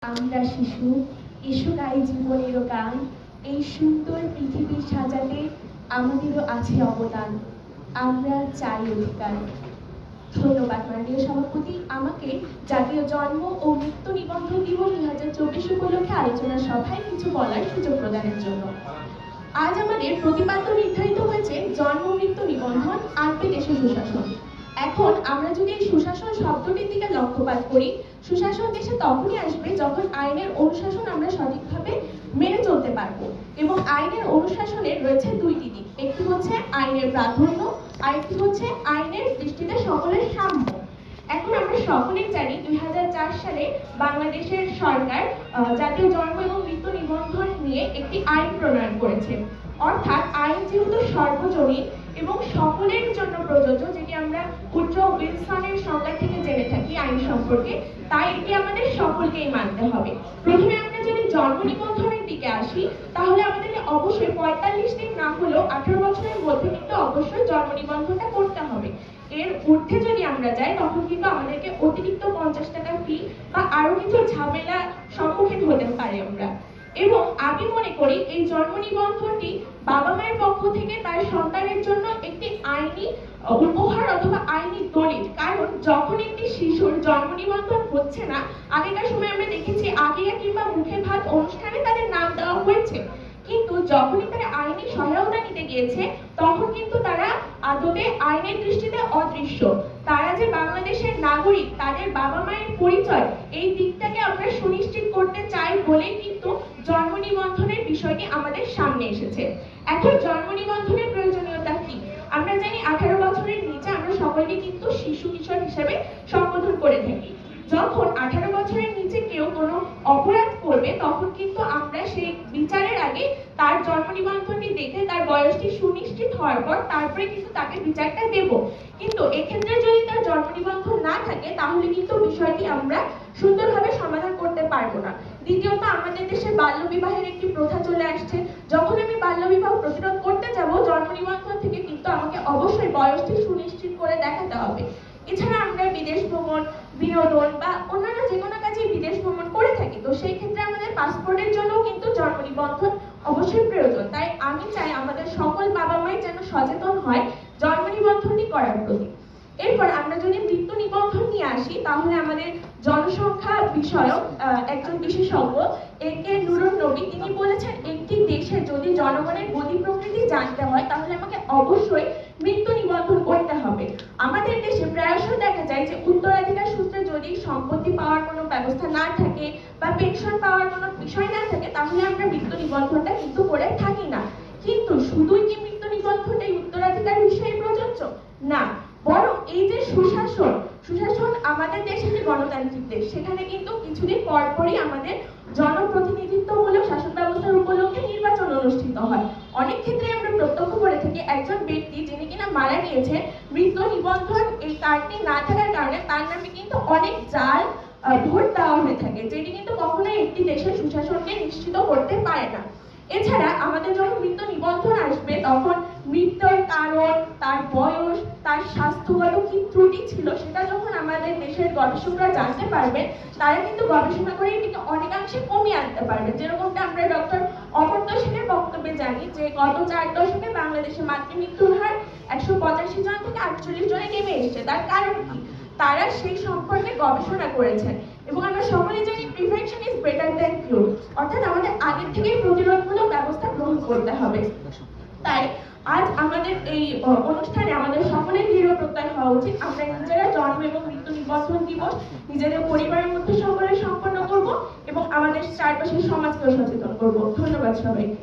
আমরা শিশু, এসো গাই জীবনের গান। এই সুন্দর পৃথিবী সাজাতে আমাদেরও আছে অবদান। আমরা চাই অধিকার। ধন্যবাদ মাননীয় সভাপতি, আমাকে জাতীয় জন্ম ও মৃত্যু নিবন্ধন দিবস 2024 উপলক্ষে আলোচনা সভায় কিছু বলার সুযোগ প্রদানের জন্য। আজ আমাদের প্রতিপাদ্য নির্ধারিত হয়েছে জন্ম মৃত্যু নিবন্ধন আনবে দেশে সুশাসন। এখন আমরা যদি এই সুশাসন শব্দটির দিকে লক্ষ্যপাত করি, সুশাসন দেশে তখনই আসবে যখন আইনের অনুশাসন আমরা সঠিকভাবে মেনে চলতে পারবো। এবং আইনের অনুশাসনের রয়েছে দুইটি দিক, একটি হচ্ছে আইনের প্রাধান্য, আরেকটি হচ্ছে আইনের দৃষ্টিতে সকলের সাম্য। এখন আমরা সকলেই জানি 2004 সালে বাংলাদেশের সরকার জাতীয় জন্ম এবং মৃত্যু নিবন্ধন নিয়ে একটি আইন প্রণয়ন করেছে। অর্থাৎ আইন যেহেতু সর্বজনীন এবং সকলের জন্য প্রযোজ্য, যেটি আমরা উড্রো উইলসনের সংজ্ঞা থেকে জেনে থাকি আইন সম্পর্কে, তাই এটি আমাদের সকলকেই মানতে হবে। প্রথমে আমরা যদি জন্ম নিবন্ধনের দিকে আসি, তাহলে আমাদেরকে অবশ্যই 45 দিন না হলেও 18 বছরের মধ্যে কিন্তু অবশ্যই জন্ম নিবন্ধনটা করতে হবে। এর ঊর্ধ্বে যদি আমরা যাই তখন কিন্তু আমাদেরকে অতিরিক্ত 50 টাকা ফি বা আরো কিছু ঝামেলা সম্মুখীন হতে পারি আমরা। এবং আমি মনে করি এই জন্ম নিবন্ধনটি বাবা মায়ের পক্ষ থেকে তার সন্তানের জন্য একটি আইনি উপহার অথবা আইনি দলিল। কারণ যখন একটি শিশুর জন্ম নিবন্ধন হচ্ছে না, আগেকার সময় আমরা দেখেছি আগিয়া কিংবা মুখে ভাত অনুষ্ঠানে তাদের নাম দেওয়া হয়েছে, কিন্তু যখনই তারা আইনি সহায়তা নিতে গিয়েছে তখন কিন্তু তারা আদতে আইনের দৃষ্টিতে অদৃশ্য। তারা যে বাংলাদেশের নাগরিক, তাদের বাবা মায়ের পরিচয়, এই দিকটাকে আমরা সুনিশ্চিত করতে চাই বলেই কিন্তু জন্ম নিবন্ধনের বিষয়টি আমাদের সামনে এসেছে। এখন জন্ম নিবন্ধনের প্রয়োজনীয়তা কি? আমরা জানি 18 বছরের নিচে আমরা সকলকে কিন্তু শিশু কিশোর হিসেবে সম্বোধন করে থাকি। যখন 18 বছরের নিচে কেউ কোনো অপরাধ করবে তখন কিন্তু আমরা সেই বিচারের আগে তার জন্ম নিবন্ধনটি দেখে তার বয়সটি সুনিশ্চিত হওয়ার পর তারপরে কিন্তু তাকে বিচারটা দেব। কিন্তু এক্ষেত্রে যদি তার জন্ম নিবন্ধন না থাকে তাহলে কিন্তু বিষয়টি আমরা সুন্দরভাবে সমাধান করতে পারবো না। দ্বিতীয়ত, আমাদের দেশে বাল্য বিবাহের একটি প্রথা চলে আসছে। যখন আমি বাল্য বিবাহ প্রতিরোধ করতে যাব, জন্ম নিবন্ধন থেকে কিন্তু আমাকে অবশ্যই বয়সটি সুনিশ্চিত করে দেখাতে হবে। এছাড়া আমরা বিদেশ ভ্রমণ, বিনোদন বা অন্যান্য যে কোনো কাজে বিদেশ ভ্রমণ করে থাকি, তো সেই ক্ষেত্রে আমাদের পাসপোর্টের জন্য কিন্তু জন্ম নিবন্ধন অবশ্যই প্রয়োজন। তাই আমি চাই আমাদের সকল বাবা মাই যেন সচেতন হয় জন্ম নিবন্ধনটি করার প্রতি। এরপর আমরা যদি মৃত্যু নিবন্ধন নিয়ে আসি, তাহলে আমাদের জনসংখ্যা বিষয়ক একজন বিশেষজ্ঞ একে নুরুন নবী তিনি বলেছেন, একটি দেশে যদি জনগণের গতি প্রকৃতি জানতে হয় তাহলে আমাকে অবশ্যই মৃত্যু নিবন্ধন করতে হবে। আমাদের দেশে প্রায়শই দেখা যায় যে উত্তরাধিকার সূত্রে যদি সম্পত্তি পাওয়ার কোনো ব্যবস্থা না থাকে বা পেনশন পাওয়ার কোনো বিষয় না থাকে তাহলে আমরা মৃত্যু নিবন্ধনটা কিন্তু করে থাকি না। কিন্তু শুধুই কি মৃত্যু নিবন্ধনটাই উত্তরাধিকার বিষয়ে প্রযোজ্য? না, বরং এই যে সুশাসন আমাদের দেশে যে গণতান্ত্রিক দেশ, সেখানে কিন্তু কিছুদিন পরপরই আমাদের জনপ্রতিনিধিত্বমূলক শাসন ব্যবস্থার উপলক্ষে নির্বাচন অনুষ্ঠিত হয়। অনেক ক্ষেত্রে আমরা প্রত্যক্ষ করে থাকি একজন ব্যক্তি যিনি কিনা মারা গিয়েছেন, মৃত্যু নিবন্ধন এই কার্ডটি না থাকার কারণে তার নামে কিন্তু অনেক জাল ভোট দেওয়া হয়ে থাকে, যেটি কিন্তু কখনোই একটি দেশের সুশাসনকে নিশ্চিত করতে পারে না। এছাড়া আমাদের যখন মৃত্যু নিবন্ধন আসবে তখন মৃত্যুর কারণ, তার বয়স, তার স্বাস্থ্যগত কি ত্রুটি ছিল সেটা যখন আমাদের দেশের গবেষকরা জানতে পারবেন, তারা কিন্তু গবেষণা করে এটিকে অনেকাংশে কমিয়ে আনতে পারবে। যেরকমটা আমরা ডক্টর অমর্ত্য সেনের বক্তব্যে জানি যে গত 4 দশকে বাংলাদেশে মাতৃমৃত্যুর হার 185 জন থেকে 48 জনে নেমে এসেছে। তার কারণ কি? তারা সেই সম্পর্কে গবেষণা করেছেন। এবং আমরা সকলেই জানি প্রিভেনশন ইজ বেটার দ্যান কিউর, অর্থাৎ আমাদের আগে থেকেই প্রতিরোধমূলক ব্যবস্থা গ্রহণ করতে হবে। তাই আজ আমাদের এই অনুষ্ঠানে আমাদের সকলের দৃঢ় প্রত্যয় হওয়া উচিত আমরা নিজেরা জন্ম এবং মৃত্যু নিবন্ধন দিবস নিজেদের পরিবারের মধ্যে সকলে সম্পন্ন করব এবং আমাদের চারপাশের সমাজকেও সচেতন করব। ধন্যবাদ সবাইকে।